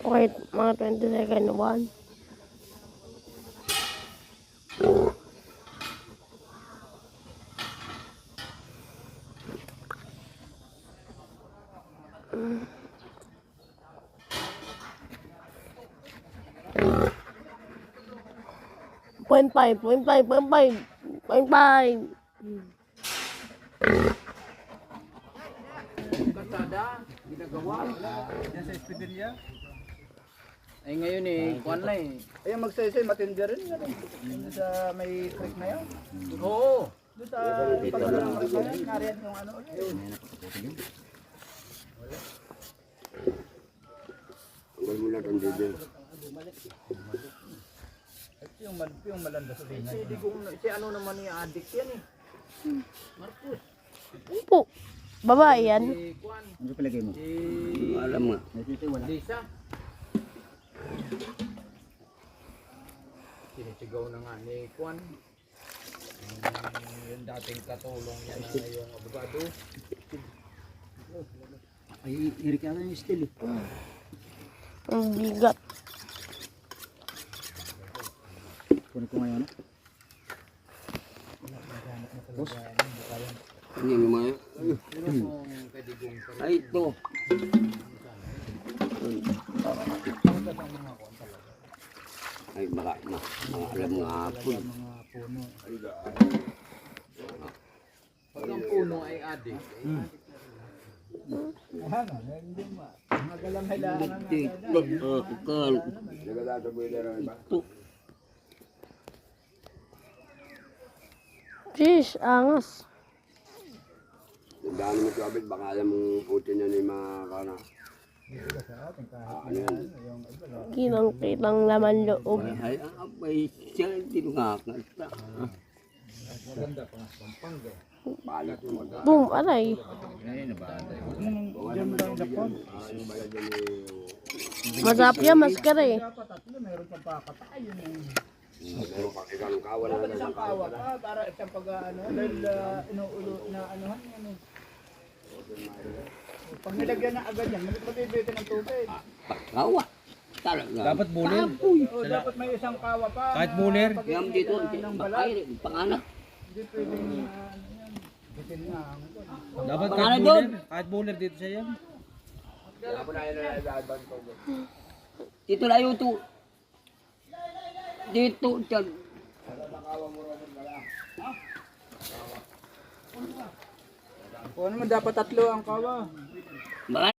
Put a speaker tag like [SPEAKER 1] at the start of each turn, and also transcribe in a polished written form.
[SPEAKER 1] Okay, mga 20 second. 1. Point five.
[SPEAKER 2] Kalsada, ginagawa.
[SPEAKER 3] Yan sa Espadilla.
[SPEAKER 2] Ay ngayon kuwan na
[SPEAKER 3] Ayun magsaysay, matindi rin yan. Yung sa may creek na yan.
[SPEAKER 2] Oo.
[SPEAKER 3] Doon sa pagkalang creek na yan, nariyan yung ano ulit.
[SPEAKER 4] Ang mula kang dede.
[SPEAKER 3] Ito yung malanda sa
[SPEAKER 2] Si Digong, si ano naman yung addict yan Marcos.
[SPEAKER 1] Po. Babae yan.
[SPEAKER 2] Si Kwan.
[SPEAKER 3] Ano palagay mo?
[SPEAKER 2] Si
[SPEAKER 4] Alam nga.
[SPEAKER 2] Lisa. Sinisigaw na nga ni Kwan. Yung dating katulong niya na yung abogado.
[SPEAKER 3] Ay, Eric yan yung still eh.
[SPEAKER 1] Ang bigat.
[SPEAKER 3] Kunin ko ngayon.
[SPEAKER 4] Hindi mo mga. Ay, ito. Ay, baka alam nga hapon.
[SPEAKER 2] Pag ang puno ay addict.
[SPEAKER 3] Magalang hilaan na
[SPEAKER 4] Ito.
[SPEAKER 1] Jeez, angas.
[SPEAKER 4] Tandaan mo kabit, baka alam mong putin na ni mga kana. Ano yan?
[SPEAKER 1] Kinang-kitang laman loob.
[SPEAKER 4] Ay, ang abay siya, hindi nakakanta.
[SPEAKER 2] Maganda pa nga Pampanga.
[SPEAKER 4] Balat mo mag-
[SPEAKER 1] Boom, aray. Masarap yan, maskara eh.
[SPEAKER 3] meron pang pakatay yun eh.
[SPEAKER 4] Pero pag ikaw ng kawan na
[SPEAKER 3] Dapat isang kawa pa para isang pag ano, dahil inuulo na anuhan yan eh. Pag nilagyan na agad yan, matibigyan ng tubig.
[SPEAKER 4] pagkawa. Talaga.
[SPEAKER 5] Dapat bulir.
[SPEAKER 3] O dapat may isang kawa pa.
[SPEAKER 5] Kahit bulir.
[SPEAKER 3] Pag
[SPEAKER 4] Yan dito,
[SPEAKER 3] ng balat,
[SPEAKER 4] pangkain, panganak.
[SPEAKER 3] hindi pwedeng ano yan. Bitin na.
[SPEAKER 5] Dapat
[SPEAKER 4] Pangalan
[SPEAKER 5] kahit
[SPEAKER 4] doon.
[SPEAKER 5] bulir. Kahit bulir dito sa yan.
[SPEAKER 4] Dito na yun to. Dito, dyan.
[SPEAKER 3] O naman dapat tatlo ang kawa.
[SPEAKER 4] Baka